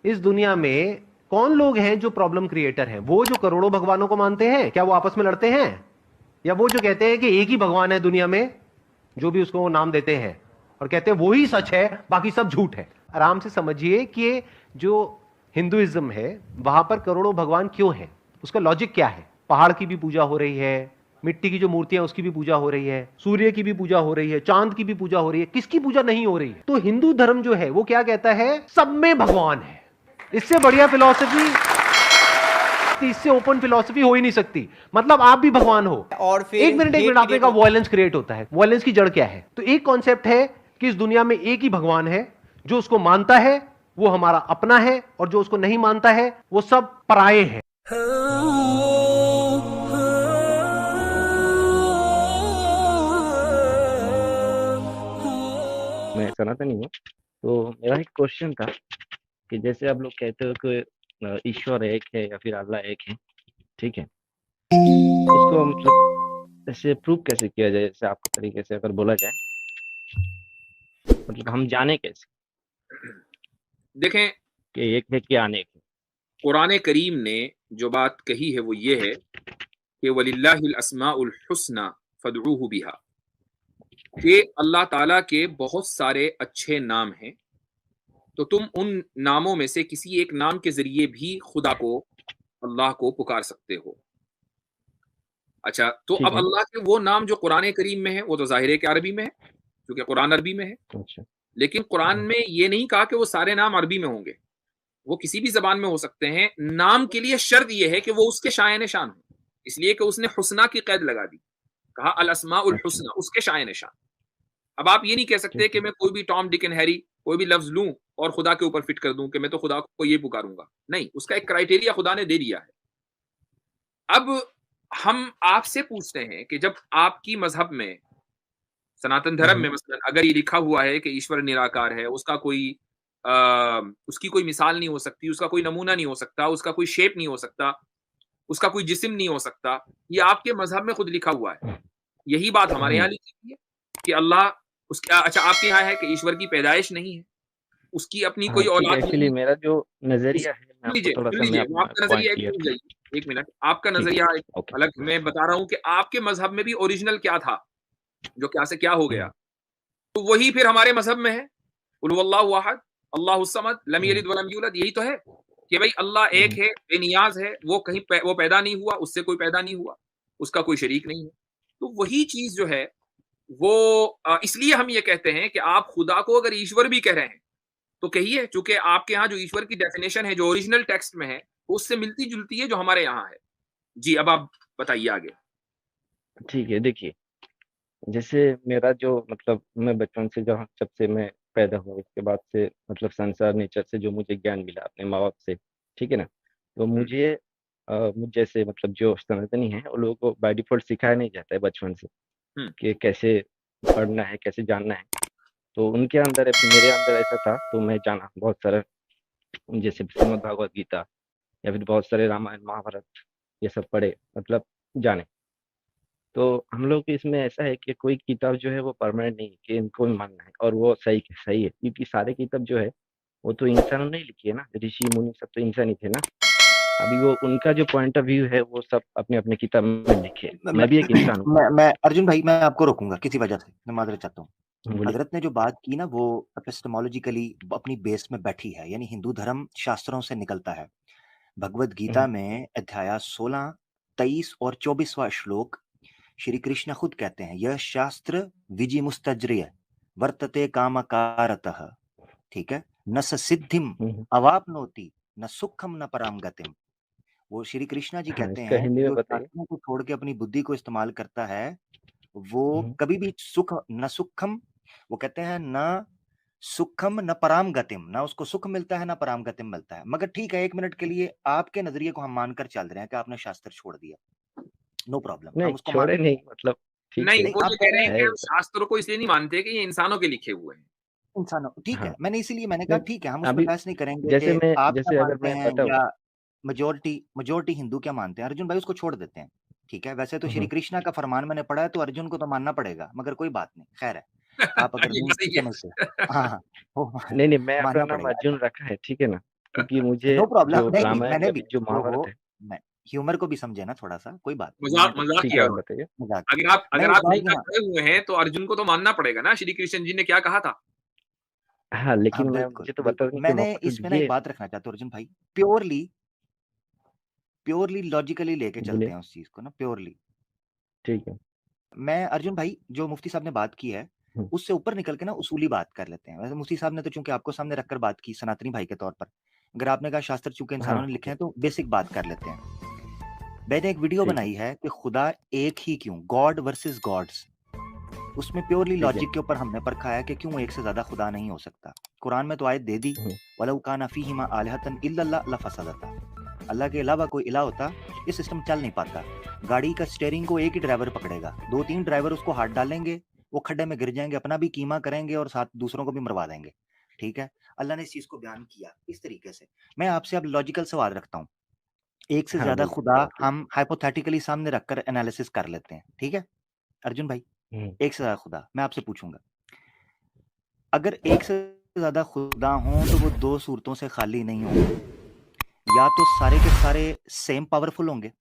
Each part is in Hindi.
इस दुनिया में कौन लोग हैं जो प्रॉब्लम क्रिएटर हैं? वो जो करोड़ों भगवानों को मानते हैं, क्या वो आपस में लड़ते हैं? या वो जो कहते हैं कि एक ही भगवान है दुनिया में, जो भी उसको नाम देते हैं और कहते हैं वो ही सच है, बाकी सब झूठ है? आराम से समझिए कि जो हिंदुइज्म है वहां पर करोड़ों भगवान क्यों है, उसका लॉजिक क्या है? पहाड़ की भी पूजा हो रही है, मिट्टी की जो मूर्तियां उसकी भी पूजा हो रही है, सूर्य की भी पूजा हो रही है, चांद की भी पूजा हो रही है, किसकी पूजा नहीं हो रही है? तो हिंदू धर्म जो है वो क्या कहता है? सब में भगवान है। इससे बढ़िया फिलॉसफी, इससे ओपन फिलॉसफी हो ही नहीं सकती। मतलब आप भी भगवान हो। और फिर एक मिनट आपने कहा वायलेंस क्रिएट होता है, वायलेंस की जड़ क्या है? तो एक कॉन्सेप्ट है कि इस दुनिया में एक ही भगवान है, जो उसको मानता है वो हमारा अपना है, और जो उसको नहीं मानता है वो सब पराये हैं। मैं सनातनी हूँ, तो मेरा एक क्वेश्चन था कि जैसे आप लोग कहते हो कि ईश्वर एक है या फिर अल्लाह एक है, ठीक है, उसको मतलब ऐसे प्रूव कैसे किया जाए? जैसे आपके तरीके से अगर बोला जाए, मतलब हम जाने कैसे देखें, कि एक है कि अनेक है? कुरान करीम ने जो बात कही है वो ये है कि वलिल्लाहिल अस्माउल हुस्ना फदऊहु बिहा, कि अल्लाह ताला के बहुत सारे अच्छे नाम हैं, तो तुम उन नामों में से किसी एक नाम के जरिए भी खुदा को, अल्लाह को पुकार सकते हो। अच्छा, तो ठीक अब है। अल्लाह के वो नाम जो कुरान करीम में है वो तो जाहिर है कि अरबी में है, क्योंकि कुरान अरबी में है। अच्छा। लेकिन कुरान में ये नहीं कहा कि वो सारे नाम अरबी में होंगे, वो किसी भी जबान में हो सकते हैं। नाम के लिए शर्त यह है कि वो उसके शायन शान हो, इसलिए कि उसने हुस्ना की कैद लगा दी, कहा अल अस्माउल अच्छा। हुस्ना, उसके शायन शान। अब आप ये नहीं कह सकते ठीक कि है। मैं कोई भी टॉम डिक एंड हैरी कोई भी लफ्ज लूं और खुदा के ऊपर फिट कर दूं कि मैं तो खुदा को ये पुकारूंगा। नहीं, उसका एक क्राइटेरिया खुदा ने दे दिया है। अब हम आपसे पूछते हैं कि जब आपकी मजहब में, सनातन धर्म में मसलन अगर ये लिखा हुआ है कि ईश्वर निराकार है, उसका कोई उसकी कोई मिसाल नहीं हो सकती, उसका कोई नमूना नहीं हो सकता, उसका कोई शेप नहीं हो सकता, उसका कोई जिस्म नहीं हो सकता, ये आपके मजहब में खुद लिखा हुआ है। यही बात हमारे यहाँ लिखी हुई है कि अल्लाह उसका, अच्छा आपके यहाँ है कि ईश्वर की पैदाइश नहीं है, उसकी अपनी हाँ, कोई ठीक है। औलाद नहीं एक्चुअली है। मेरा जो नजरिया है, मैं सुन आपको लीजिए, थोड़ा सुन सा मैं लीजिए, वो अपना आपका पॉइंट नजरिया एक क्लियर मिनट कर। जाइए, एक मिनट, आपका ठीक नजरिया है। ओके। अलग, मैं बता रहा हूँ कि आपके मजहब में भी ओरिजिनल क्या था, जो क्या से क्या हो गया, तो वही फिर हमारे मजहब में है। कुल हुवल्लाहु अहद, अल्लाहुस समद, लम यलिद वलम यूलद, यही तो है कि भाई अल्लाह एक है, बेनियाज है, वो कहीं वो पैदा नहीं हुआ, उससे कोई पैदा नहीं हुआ, उसका कोई शरीक नहीं है। तो वही चीज जो है वो इसलिए हम ये कहते हैं कि आप खुदा को अगर ईश्वर भी कह रहे हैं तो कहिए, चूंकि आपके यहाँ जो ईश्वर की डेफिनेशन है जो ओरिजिनल टेक्स्ट में है उससे मिलती जुलती है जो हमारे यहाँ है। जी, अब आप बताइए आगे। ठीक है। देखिए, जैसे मेरा जो मतलब मैं बचपन से जहाँ जब से मैं पैदा हुआ उसके बाद से मतलब संसार नेचर से जो मुझे ज्ञान मिला अपने माँ बाप से, ठीक है ना, तो हम्म, मुझे मुझ जैसे मतलब जो सनातनी है उन लोगों को बाय डिफॉल्ट सिखाया नहीं जाता है बचपन से हम्म, कि कैसे पढ़ना है, कैसे जानना है। तो उनके अंदर मेरे अंदर ऐसा था, तो मैं जाना बहुत सारा, जैसे श्रीमद् भागवत गीता या फिर बहुत सारे रामायण महाभारत ये सब पढ़े, मतलब जाने। तो हम लोग के इसमें ऐसा है कि कोई किताब जो है वो परमानेंट नहीं है कि इनको भी मानना है और वो सही सही है, क्योंकि सारे किताब जो है वो तो इंसानों ने लिखी है ना, ऋषि मुनि सब तो इंसान ही थे ना। अभी वो उनका जो पॉइंट ऑफ व्यू है वो सब अपने अपने किताब में लिखे। मैं भी एक इंसान हूँ। मैं अर्जुन भाई, मैं आपको रोकूंगा किसी वजह से, मैं माजरत चाहता हूँ। बोलिए। हजरत ने जो बात की ना वो एपिस्टेमोलॉजिकली अपनी बेस में बैठी है, यानी हिंदू धर्म शास्त्रों से निकलता है। भगवत गीता में अध्याय 16, 23 और 24वां श्लोक श्री कृष्ण खुद कहते हैं, यह शास्त्र विजि मुस्तज्रिय वर्तते कामकारतः, ठीक है, न स सिद्धिम अवाप्नोति न सुखम न पराम गतिम। वो श्री कृष्णा जी हाँ, कहते इसका हैं हिंदी में जो बताइए। शास्त्रों को छोड़ के अपनी बुद्धि को इस्तेमाल करता है वो कभी भी सुख न सुखम, वो कहते हैं न सुखम न पराम गतिम, ना उसको सुख मिलता है ना पराम गतिम मिलता है। मगर ठीक है, एक मिनट के लिए आपके नजरिए को हम मानकर चल रहे हैं कि आपने शास्त्र छोड़ दिया, नो प्रॉब्लम, नहीं, हम उसको मान छोड़े रहे नहीं, हैं। मतलब ठीक नहीं, है। नहीं, वो आप ये कह कह रहे रहे हैं हैं कि है हम शास्त्रों को इसलिए नहीं मानते कि ये इंसानों के लिखे हुए हैं। इंसानों, ठीक है, हाँ। मैंने इसीलिए मैंने कहा नहीं, ठीक है, हम उस पर अभी बहस नहीं करेंगे जैसे कि मैं आप क्या जैसे अगर मानते मैं हैं बताऊं। या मेजोरिटी मेजोरिटी हिंदू क्या मानते हैं। अर्जुन भाई उसको छोड़ देते हैं, ठीक है। वैसे तो श्री कृष्णा का फरमान मैंने पढ़ा है तो अर्जुन को तो मानना पड़ेगा, मगर कोई बात नहीं, खैर है, आप अगर ये नहीं भी सही समझते, है। हाँ हाँ, वो नहीं नहीं, मैं अपना मानना नाम पड़ेगा। अर्जुन रखा है, ठीक है ना। क्योंकि मुझे नो प्रॉब्लम, जो नहीं रामायण मैंने या भी फिर जो महाभारत है मैं ह्यूमर को भी समझे ना थोड़ा सा, कोई बात नहीं, मजाक मैं मजाक ठीक है, किया आप उन्होंने। बताइए। मजाक अगर मैं आप एक बात नहीं यहाँ खड़े हुए हैं तो अर्जुन को तो मानना पड़ेगा ना, श्री कृष्ण जी ने क्या कहा था। हाँ, हाँ लेकिन मैं बिल्कुल मुझे तो बता बिल्कुल, दें कि मैंने मकसद इसमें ना ये एक बात रखना चाहता हूँ अर्जुन भाई, प्योरली प्योरली लॉजिकली लेके चलते बोलिए, हैं उस चीज को ना, प्योरली। ठीक है। मैं अर्जुन भाई जो मुफ्ती साहब ने बात की है हुँ, उससे ऊपर निकल के ना उसूली बात कर लेते हैं। वैसे मुफ्ती साहब ने तो चूंकि आपको सामने रखकर बात की सनातनी भाई के तौर पर, अगर आपने कहा शास्त्र चूंकि हाँ, इंसानों ने लिखे हैं तो बेसिक बात कर लेते हैं। मैंने एक वीडियो ठीक है, बनाई है कि खुदा एक ही क्यों, गॉड वर्सेस गॉड्स। उसमें प्योरली ठीक है। लॉजिक के ऊपर हमने परखा है कि क्यों एक से ज्यादा खुदा नहीं हो सकता। कुरान में तो आयत दे दी, हुँ, वलौ काना फीहिमा आलिहतन इल्लल्लाह लफसदता। अल्लाह के अलावा कोई इला होता ये सिस्टम चल नहीं पाता। गाड़ी का स्टीयरिंग को एक ही ड्राइवर पकड़ेगा, 2-3 ड्राइवर उसको हाथ डालेंगे, वो खड्डे में गिर जाएंगे, अपना भी कीमा करेंगे और साथ दूसरों को भी मरवा देंगे। ठीक है, अल्लाह ने इस चीज को बयान किया इस तरीके से। मैं आपसे अब लॉजिकल सवाल रखता हूँ, एक से हाँ, ज्यादा बिल्कुल, खुदा बात कीजिए। हम हाइपोथेटिकली सामने रखकर एनालिसिस कर लेते हैं, ठीक है अर्जुन भाई। हुँ, एक से ज्यादा खुदा मैं आपसे पूछूंगा, अगर एक से ज्यादा खुदा हों तो वो दो सूरतों से खाली नहीं होंगे। या तो सारे के सारे सेम पावरफुल होंगे,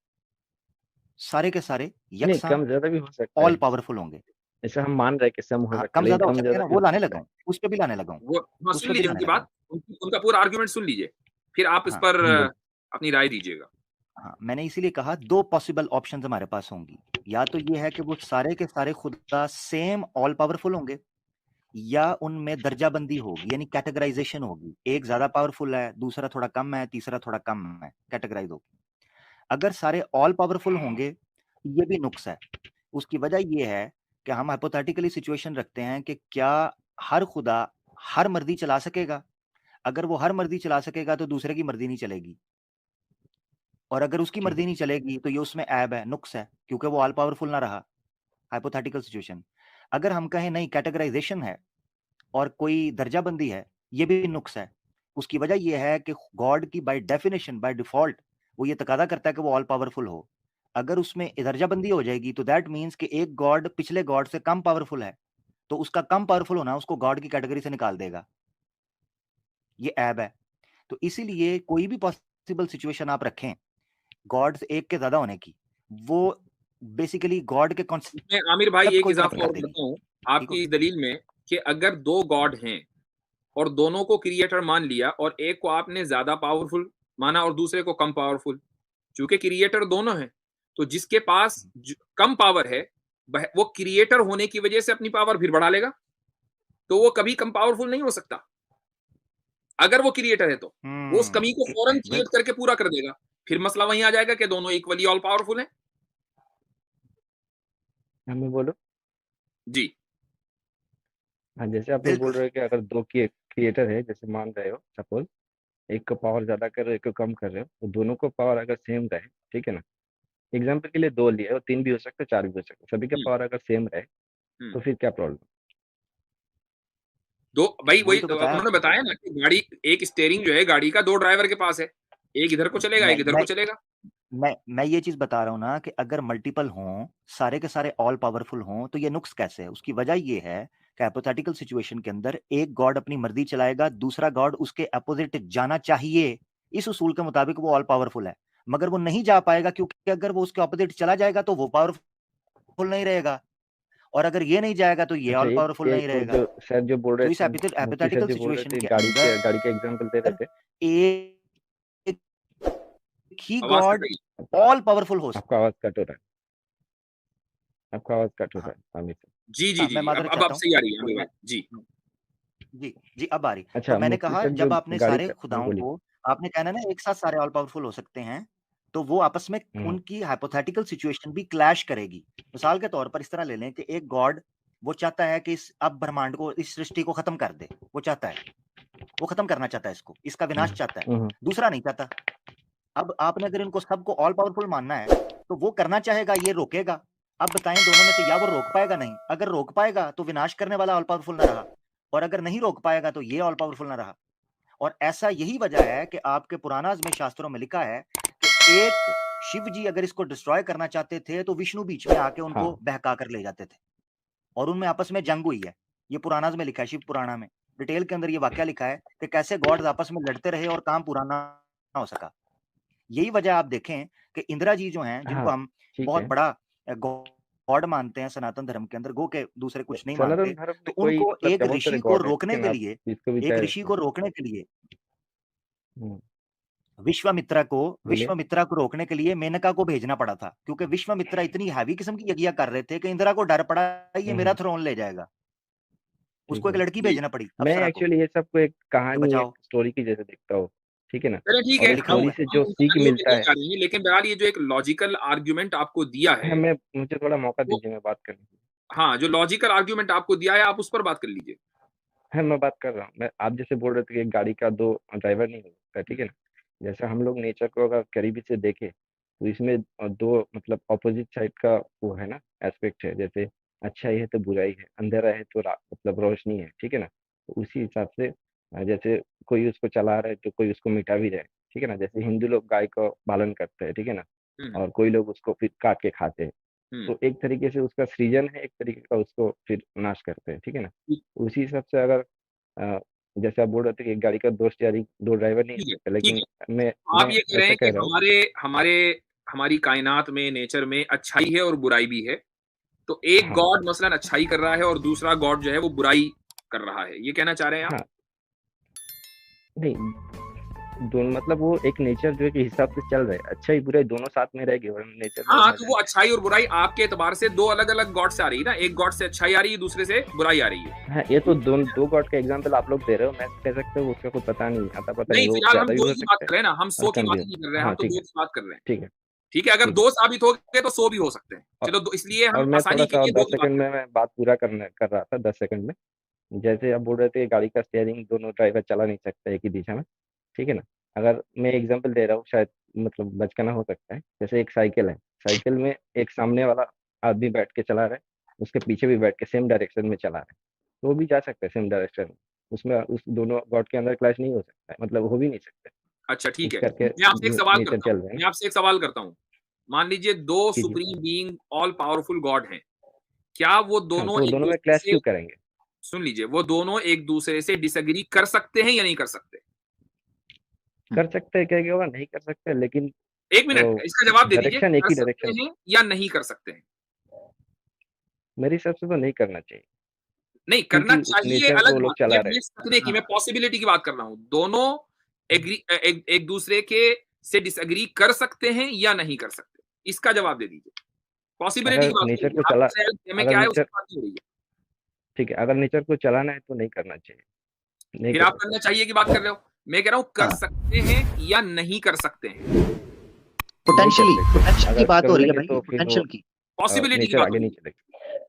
सारे के सारे नहीं, यकसां कम-ज़्यादा भी हो सकता ऑल है। पावरफुल होंगे। जैसे हम मान रहे हैं कि सम हो हाँ सकता है, कम लेकिन ज्यादा हो सकते हैं कम-ज़्यादा ना, भी वो हो लाने सकता लगा है। हूं, उस पे भी लाने लगा हूं, वो हाँ, उस सुन पे भी लीजिए लाने उनकी लगा हूं। बात, उनका पूरा आर्गुमेंट सुन लीजिए, फिर आप इस हाँ पर बोल अपनी राय दीजिएगा। हाँ, मैंने इसीलिए कहा दो पॉसिबल ऑप्शंस हमारे पास होंगी, या तो ये है कि वो सारे के सारे खुदा सेम ऑल पावरफुल होंगे, या उनमें दर्जाबंदी होगी यानी कैटेगराइजेशन होगी, एक ज्यादा पावरफुल है, दूसरा थोड़ा कम है, तीसरा थोड़ा कम है, कैटेगराइज होगी। अगर सारे ऑल पावरफुल होंगे ये भी नुक्स है। उसकी वजह ये है कि हम हाइपोथेटिकली सिचुएशन रखते हैं कि क्या हर खुदा हर मर्जी चला सकेगा। अगर वो हर मर्जी चला सकेगा तो दूसरे की मर्जी नहीं चलेगी, और अगर उसकी ठीक मर्जी है। नहीं चलेगी तो ये उसमें ऐब है, नुक्स है, क्योंकि वो ऑल पावरफुल ना रहा। Hypothetical situation. अगर हम कहें नहीं कैटेगराइजेशन है और कोई दर्जाबंदी है, ये भी नुक्स है। उसकी वजह ये है कि गॉड की बाय डेफिनेशन बाय डिफॉल्ट वो ये तकादा करता है कि वो ऑल पावरफुल हो। अगर उसमें दर्जाबंदी हो जाएगी तो दैट मीन्स कि एक गॉड पिछले गॉड से कम पावरफुल है, तो उसका कम पावरफुल होना उसको गॉड की कैटेगरी से निकाल देगा। ये ऐब है। तो इसीलिए कोई भी पॉसिबल सिचुएशन आप रखें गॉड से एक के ज्यादा होने की, वो बेसिकली गॉड के इसमें आमिर भाई कॉन्सेप्ट एक को ही खत्म इजाफा कर और देगी। करता हूँ ठीक हो आपकी इस दलील में कि अगर दो गॉड हैं और दोनों को क्रिएटर मान लिया और एक को आपने ज्यादा पावरफुल माना और दूसरे को कम पावरफुल, चूंकि क्रिएटर दोनों हैं, तो जिसके पास कम पावर है वो क्रिएटर होने की वजह से अपनी पावर फिर बढ़ा लेगा, तो वो कभी कम पावरफुल नहीं हो सकता। अगर वो क्रिएटर है तो वो उस कमी को फौरन छेद बिल्कुल करके पूरा कर देगा, फिर मसला वहीं आ जाएगा कि दोनों इक्वली ऑल पावरफुल हैं। हाँ, मैं बोलूँ? जी हाँ, जैसे आप लोग बोल बिल्कुल रहे हो कि अगर 2 क्रिएटर है, जैसे मान रहे हो सपोज़, एक का पावर ज़्यादा कर रहे हो, एक को कम कर रहे हो, तो दोनों को पावर अगर सेम रहे, ठीक है ना? एग्ज़ाम्पल के लिए 2 लिए और 3 भी हो सकता है, 4 भी हो सकता है, सभी का हम्म, पावर अगर सेम रहे, हम्म। तो फिर क्या प्रॉब्लम? दो भाई वही वही तो बताया। उन्होंने बताया ना कि गाड़ी एक स्टेयरिंग जो है गाड़ी का दो ड्राइवर के पास है, एक इधर को चलेगा एक नहीं इधर को चलेगा। मैं ये चीज बता रहा हूं ना कि अगर मल्टीपल हों, सारे के सारे ऑल पावरफुल हों, तो ये नुक्स कैसे है। उसकी वजह ये है कि हाइपोथेटिकल सिचुएशन के अंदर एक गॉड अपनी मर्जी चलाएगा, दूसरा गॉड उसके अपोजिट जाना चाहिए, इस उसूल के मुताबिक वो ऑल पावरफुल है, मगर वो नहीं जा पाएगा क्योंकि अगर वो उसके अपोजिट चला जाएगा तो वो पावरफुल नहीं रहेगा, और अगर ये नहीं जाएगा तो ये अच्छा, ऑल एक पावरफुल नहीं एक वो रहेगा। जो सर जो बोल रहे तो इस थे, मुफ्ती सर हाइपोथेटिकल जो बोल रहे सिचुएशन थे, के अंदर गाड़ी का एग्ज़ाम्पल दे रहे थे, एक ही आवाज कट गॉड रही है। ऑल पावरफुल हो आपका आवाज़ कट हो रहा है, आपका आवाज़ कट हो रहा हाँ है, आमिर सर। जी जी हाँ जी मैं जी माजरत अब चाहता हूँ, सही आ रही है कोई आमिर भाई बात जी। जी जी अब आ रही। तो अच्छा, मैंने मुफ्ती कहा सर जो जब आपने गाड़ी सारे का खुदाओं बोलिए। को, आपने कहना ना एक साथ सारे ऑल पावरफुल हो सकते हैं, तो वो आपस में हुँ, उनकी हाइपोथेटिकल सिचुएशन भी क्लैश करेगी। मिसाल के तौर पर इस तरह ले लें कि एक गॉड वो चाहता है कि इस अब ब्रह्मांड को, इस सृष्टि को खत्म कर दे, वो चाहता है, वो खत्म करना चाहता है, इसको, इसका हुँ, विनाश चाहता है, हुँ, दूसरा नहीं चाहता। अब आपने अगर इनको सबको ऑल पावरफुल मानना है तो वो करना चाहेगा, ये रोकेगा। अब बताएं दोनों में से या वो रोक पाएगा, नहीं, अगर रोक पाएगा तो विनाश करने वाला ऑल पावरफुल ना रहा, और अगर नहीं रोक पाएगा तो ये ऑल पावरफुल ना रहा। और ऐसा यही वजह है कि आपके पुरानाज में शास्त्रों में लिखा है कि एक शिव जी अगर इसको डिस्ट्रॉय करना चाहते थे तो विष्णु बीच में आके हाँ, उनको बहका कर ले जाते थे, और उनमें आपस में जंग हुई है। ये पुरानाज में लिखा है, शिव पुराणा में। डिटेल के अंदर ये वाकया लिखा है कि कैसे गॉड्स आपस में लड़ते रहे और काम पूरा ना हो सका। यही वजह आप देखें कि इंदिरा जी जो हैं, जिनको हाँ, हम ठीक बहुत है। बड़ा गॉड मानते हैं सनातन धर्म के अंदर, गो के दूसरे कुछ नहीं सनातन मानते, धर्म तो में कोई उनको मतलब एक क्या बहुत सारे ऋषि को गॉड है, रोकने लेकिन के आप लिए इसको भी एक चाहे ऋषि को रोकने के लिए हम्म, विश्वामित्रा बोलिए। को रोकने के लिए मेनका को भेजना पड़ा था, क्योंकि विश्वामित्रा इतनी हैवी किस्म की यज्ञ कर रहे थे कि इंदिरा को डर पड़ा ये मेरा हम्म, थ्रोन ले जाएगा। ठीक उसको एक है। लड़की जी भेजना पड़ी मैं अप्सरा को एक्चुअली ये सबको एक कि कहानी, एक बचाओ। स्टोरी की जैसे देखता हूँ, ठीक है ना। चलिए ठीक और है, एक लिखा हम हुआ स्टोरी है। से हम जो उन सीख कहानियों में मिलता नहीं है। जा रहे हैं, लेकिन बहरहाल ये जो एक लॉजिकल आर्ग्यूमेंट आपको दिया है, मैं मुझे थोड़ा मौका वो दीजिए, मैं बात करने की। हाँ, जो लॉजिकल आर्ग्यूमेंट आपको दिया है, आप उस पर बात कर लीजिए। है, मैं बात कर रहा हूँ। मैं आप जैसे बोल रहे थे कि एक गाड़ी का 2 ड्राइवर नहीं हो सकता, ठीक है ना। जैसे हम लोग नेचर को अगर करीबी से देखें, तो इसमें 2 मतलब अपोजिट साइड का वो है ना, एस्पेक्ट है। जैसे अच्छाई है तो बुराई है, अंधेरा है तो मतलब रोशनी है, ठीक है ना। तो उसी हिसाब से जैसे कोई उसको चला रहा है तो कोई उसको मिटा भी रहा है, ठीक है ना। जैसे हिंदू लोग गाय का पालन करते हैं, ठीक है ना, हम्म, और कोई लोग उसको फिर काट के खाते हैं। हम्म, तो एक तरीके से उसका सृजन है, एक तरीके का उसको फिर नाश करते हैं, ठीक है ना। ठीक उसी हिसाब से अगर अ, जैसे आप बोल रहे थे कि एक गाड़ी का 2 स्टीयरिंग 2 ड्राइवर नहीं हो ठीक है, सकता, ठीक लेकिन है। मैं तो आप मैं ये कह रहे ऐसा हैं कि कह रहा हूँ। हमारे हमारे हमारी कायनात में, नेचर में अच्छाई है और बुराई भी है। तो एक हाँ, गॉड मसलन अच्छाई कर रहा है और दूसरा गॉड जो है वो बुराई कर रहा है, ये कहना चाह रहे हैं आप? हाँ, नहीं, दोनों मतलब वो एक नेचर जो है के हिसाब से चल रहा है, अच्छाई बुराई दोनों साथ में रहेगी और नेचर में हाँ, मजा तो वो नहीं अच्छाई और बुराई आपके एतबार से दो अलग-अलग गॉड से आ रही है ना, एक गॉड से अच्छाई आ रही है, दूसरे से बुराई आ रही है। आएगा। हाँ, ये तो 2 गॉड का एग्जांपल आप लोग दे रहे हो, मैं कह सकता हूँ उसका कोई पता नहीं, आता पता नहीं, नहीं, वो फिलहाल हम ज्यादा भी 2 हो की बात सकता है कर रहे हैं ना, हम 100 और की कम भी बात हो। नहीं कर रहे हैं, हम हाँ, तो ठीक 2 है, की बात कर रहे हैं। ठीक है, ठीक है, अगर ठीक है। 2 साबित हो गए तो 100 भी हो सकते हैं। और चलो इसलिए और हम मैं आसानी के थोड़ा-सा लिए 2 10 की बात सेकंड कर में मैं बात पूरा कर रहा था, 10 सेकंड में। जैसे आप बोल रहे थे गाड़ी का स्टीयरिंग दोनों ड्राइवर चला नहीं सकता एक ही दिशा में, ठीक है ना। अगर मैं एग्जांपल दे रहा हूँ, शायद मतलब बचकाना हो सकता है। जैसे एक साइकिल है, साइकिल में एक सामने वाला आदमी बैठ के चला रहा है, उसके पीछे भी बैठ के सेम डायरेक्शन में चला रहा है, तो वो भी जा सकता है सेम डायरेक्शन में। उसमें उस दोनों गॉड के अंदर क्लैश नहीं हो सकता है, मतलब हो भी नहीं सकता। अच्छा, ठीक इस है। करके मैं आपसे एक सवाल नेचर करता हूँ चल रहा है मैं ना। आपसे एक सवाल करता हूँ। मान लीजिए 2 कीजिए। Supreme being all powerful God हैं। क्या वो हाँ, दोनों तो वो दोनों में एक-दूसरे क्लैश से क्यों करेंगे? सुन लीजिए, वो दोनों एक-दूसरे से डिसएग्री कर सकते हैं या नहीं कर सकते? कर सकते हैं, क्या होगा, नहीं कर सकते, लेकिन 1 मिनट, इसका जवाब दे दीजिए, डायरेक्शन एक कर ही सकते डायरेक्शन। हैं या नहीं कर सकते हैं? मेरे हिसाब से तो नहीं करना चाहिए, नहीं, करना क्योंकि चाहिए नेचर को अलग वो लोग बात है, चला रहे मैं सकने की, हैं। मैं पॉसिबिलिटी की बात कर रहा हूँ। दोनों एक दूसरे के से डिसएग्री कर सकते हैं या नहीं कर सकते? इसका जवाब दे दीजिए। पॉसिबिलिटी की अगर बात हो नेचर रही है, को चला आपकी सेल्फ में अगर क्या है नेचर उसकी बात नहीं हो रही है। ठीक है, अगर नेचर को चलाना है तो नहीं करना चाहिए, नहीं फिर कर आप सकते। करना चाहिए की बात कर रहे हो। मैं कह रहा हूँ कर हाँ, सकते हैं या नहीं कर सकते हैं? नहीं कर पोटेंशियली सकते, पोटेंशियल की अगर बात कर हो रही है लेंगे भाई, तो फिर वो पोटेंशियल की। पॉसिबिलिटी की नेचर बात हो आगे रही नहीं है। चलेगा।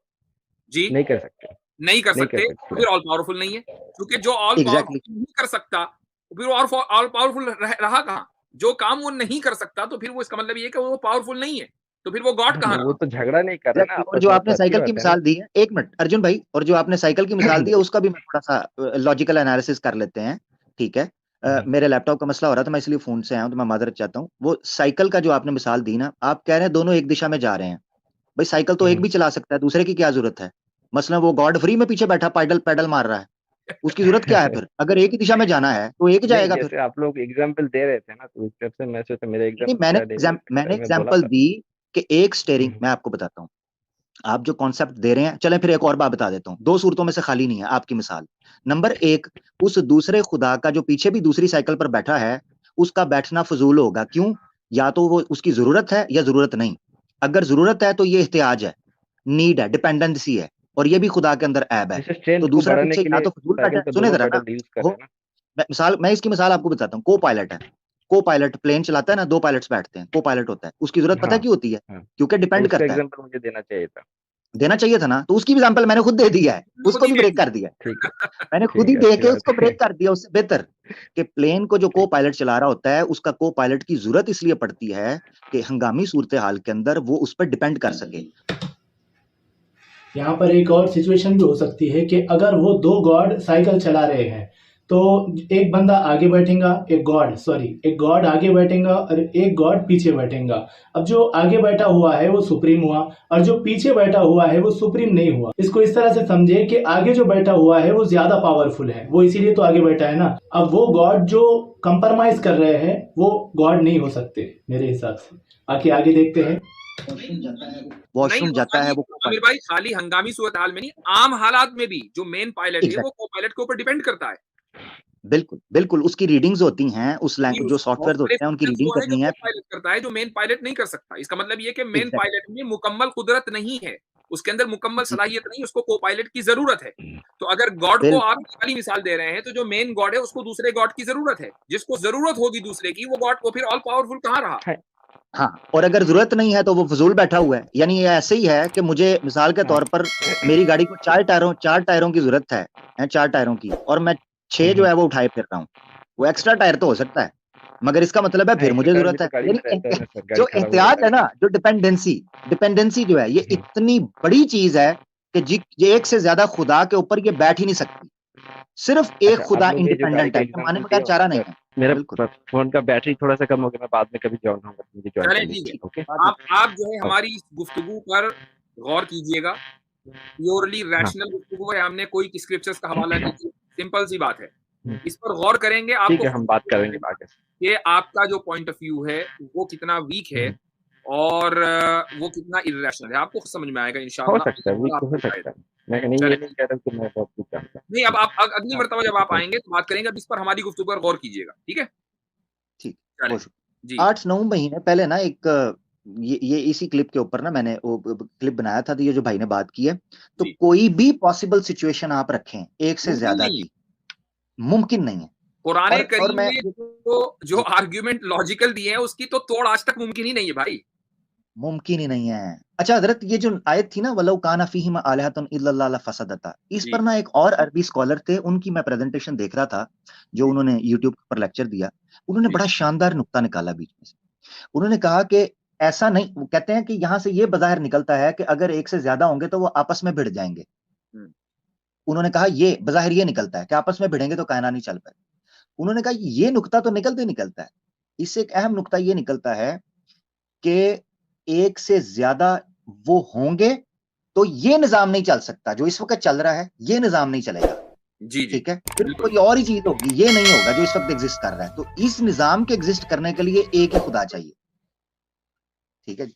जी, नहीं कर सकते, नहीं कर नहीं कर सकते, तो सकते। फिर ऑल पावरफुल नहीं है। क्योंकि जो ऑल एग्जैक्टली पावरफुल नहीं कर सकता, फिर वो ऑल पावरफुल रहा कहाँ? जो काम वो नहीं कर सकता, तो फिर वो इसका मतलब ये है कि वो पावरफुल नहीं है। तो फिर वो गॉड हाँ, कहाँ वो रहा? तो झगड़ा नहीं कर रहे ना एग्जैक्टली। और आपस जो में, आपने तो अच्छी साइकिल की बात है ना। मिसाल दी है, 1 मिनट अर्जुन भाई, और जो आपने साइकिल की मिसाल दी है उसका भी मैं थोड़ा सा लॉजिकल एनालिसिस कर लेते हैं। ठीक है, मेरे लैपटॉप का मसला हो रहा था, मैं इसलिए फोन से आया हूं, तो मैं माजरत चाहता हूँ। वो साइकिल का जो आपने मिसाल दी ना, आप कह रहे हैं दोनों एक दिशा में जा रहे हैं। भाई साइकिल तो एक भी चला सकता है, दूसरे की क्या जरूरत है? मसलन वो गॉड फ्री में पीछे बैठा पैडल पैडल मार रहा है, उसकी जरूरत क्या है फिर? अगर एक ही दिशा में जाना है तो एक नहीं, जाएगा फिर। जैसे आप लोग एग्जाम्पल दे रहे थे ना, तो उस तरफ से मैं सोचा मेरे नहीं, एग्जाम्पल शायद एक मैंने मैं बोला एग्जांपल था। दी कि एक स्टेयरिंग, हम्म, मैं आपको बताता हूँ, आप जो कॉन्सेप्ट दे रहे हैं, चलें फिर एक और बात बता देता हूँ, 2 सूरतों में से खाली नहीं है आपकी मिसाल। नंबर 1, उस दूसरे खुदा का जो पीछे भी दूसरी साइकिल पर बैठा है, उसका बैठना फजूल होगा। क्यों? या तो वो उसकी जरूरत है या जरूरत नहीं। अगर जरूरत है तो ये एहतियाज है, नीड है, डिपेंडेंसी है, और ये भी खुदा के अंदर ऐब है। जैसे स्ट्रेंथ तो को दूसरा बढ़ाने पीछे के या लिए तो फजूल बैठा साइकिल है, पे सुने दोनों जरा ना, पैडल यूज कर रहे हैं ना। मैं इसकी मिसाल आपको बताता हूँ। को पायलट है, को पायलट प्लेन चलाता है ना, 2 पायलट्स बैठते हैं, को पायलट होता है, उसकी जरूरत पता हाँ, है क्यों होती है? हाँ, क्योंकि तो डिपेंड उसका करता है। एग्जाम्पल मुझे देना चाहिए था। देना चाहिए था ना, तो उसकी एग्जांपल मैंने खुद दे दिया है, खुद उसको ही भी दे ब्रेक दिया। कर दिया है। ठीक है, मैंने खुद ठीक ही है, दे अच्छी के बात उसको है। ब्रेक कर दिया, उससे बेहतर कि प्लेन को जो को ठीक, पायलट चला रहा होता है, उसका को पायलट की जरूरत इसलिए पड़ती है कि हंगामी सूरत हाल के अंदर वो उस पर डिपेंड कर सके। यहाँ पर एक और सिचुएशन भी हो सकती है कि अगर वो 2 गॉड साइकिल चला रहे हैं, तो एक बंदा आगे बैठेगा, एक गॉड आगे बैठेगा और एक गॉड पीछे बैठेगा। अब जो आगे बैठा हुआ है वो सुप्रीम हुआ और जो पीछे बैठा हुआ है वो सुप्रीम नहीं हुआ। इसको इस तरह से समझे कि आगे जो बैठा हुआ है वो ज्यादा पावरफुल है, वो इसीलिए तो आगे बैठा है ना। अब वो गॉड जो कंप्रोमाइज कर रहे हैं वो गॉड नहीं हो सकते मेरे हिसाब से। आगे देखते हैं। वॉशरूम जाता है वो आमिर भाई खाली हंगामी सूरत हाल में नहीं, आम हालात में भी जो मेन पायलट है वो को पायलट के ऊपर डिपेंड करता है। बिल्कुल बिल्कुल, उसकी रीडिंग्स होती हैं, उस लैंग्वेज जो सॉफ्टवेयर होते हैं उनकी रीडिंग करनी है। पायलट करता है जो मेन पायलट नहीं कर सकता। इसका मतलब ये कि मेन पायलट में मुकम्मल कुदरत नहीं है, उसके अंदर मुकम्मल सलाहियत नहीं, उसको को पायलट की जरूरत है। तो अगर गॉड को आप खाली मिसाल दे रहे हैं तो जो मेन गॉड है उसको दूसरे गॉड की जरूरत है। जिसको जरूरत होगी दूसरे की वो गॉड को फिर ऑल पावरफुल कहाँ रहा? हाँ, और अगर जरूरत नहीं है तो वो फजूल बैठा हुआ है। यानी ये ऐसे ही है कि मुझे मिसाल के तौर पर मेरी गाड़ी को चार टायरों की जरूरत है 4 टायरों की, और मैं 6 जो है वो उठाए फिर रहा हूँ। वो एक्स्ट्रा टायर तो हो सकता है, मगर इसका मतलब है फिर मुझे जरूरत है। जो एहतियात है ना, जो डिपेंडेंसी जो है, ये इतनी बड़ी चीज है कि ये एक से ज्यादा खुदा के ऊपर ये बैठ ही नहीं सकती। सिर्फ एक खुदा इंडिपेंडेंट है, माने बगैर चारा नहीं है। मेरा फोन का बैटरी थोड़ा सा कम हो गया, मैं बाद में कभी ज्वाइन होऊंगा, मुझे ज्वाइन कीजिए। ओके, आप जो है हमारी इस गुफ्तगू पर गौर कीजिएगा। प्योरली रैशनल गुफ्तगू है, हमने कोई स्क्रिप्चर्स का हवाला नहीं किया, सिंपल सी बात है। इस पर गौर करेंगे, आपको हम बात करेंगे आगे कि आपका जो पॉइंट ऑफ व्यू है वो कितना वीक है और वो कितना इर्रेशनल है, आपको समझ में आएगा इंशाअल्लाह। हो सकता है, वीक हो सकता है। मैं नहीं ये नहीं कह रहा कि मैं बहुत कुछ जानता हूं। नहीं, अब आप अगली मर्तबा जब आप आएंगे तो बात करेंगे, अब इस पर हमारी गुफ्तगू पर गौर कीजिएगा, ठीक है? ठीक, जी। 8-9 महीने पहले ना एक ये इसी क्लिप के ऊपर ना मैंने वो क्लिप बनाया था, तो ये जो भाई ने बात की है, तो कोई भी पॉसिबल सिचुएशन आप रखें एक से ज्यादा की, मुमकिन नहीं है। कुरान करीम में तो जो आर्ग्यूमेंट लॉजिकल दिए हैं उसकी तो तोड़ आज तक मुमकिन ही नहीं है भाई, मुमकिन ही नहीं है। अच्छा हजरत, ये जो आयत थी ना, वलौ काना फीहिमा आलिहतुन इल्लल्लाह लफसदता, इस पर ना एक और अरबी स्कॉलर थे, उनकी मैं प्रेजेंटेशन देख रहा था, जो उन्होंने यूट्यूब पर लेक्चर दिया। उन्होंने बड़ा शानदार नुक्ता निकाला बीच में से। उन्होंने कहा कि ऐसा नहीं, वो कहते हैं कि यहां से ये बज़ाहिर निकलता है कि अगर एक से ज्यादा होंगे तो वो आपस में भिड़ जाएंगे। उन्होंने कहा ये बज़ाहिर ये निकलता है कि आपस में भिड़ेंगे तो कायनात नहीं चल पाए। उन्होंने कहा ये नुक्ता तो निकलता है, इससे एक अहम नुक्ता ये निकलता है कि एक से ज्यादा वो होंगे तो ये निजाम नहीं चल सकता, जो इस वक्त चल रहा है ये निजाम नहीं चलेगा। जी, ठीक है, फिर कोई और ही चीज होगी, ये नहीं होगा जो इस वक्त एग्जिस्ट कर रहा है। तो इस निजाम के एग्जिस्ट करने के लिए एक ही खुदा चाहिए। ठीक है।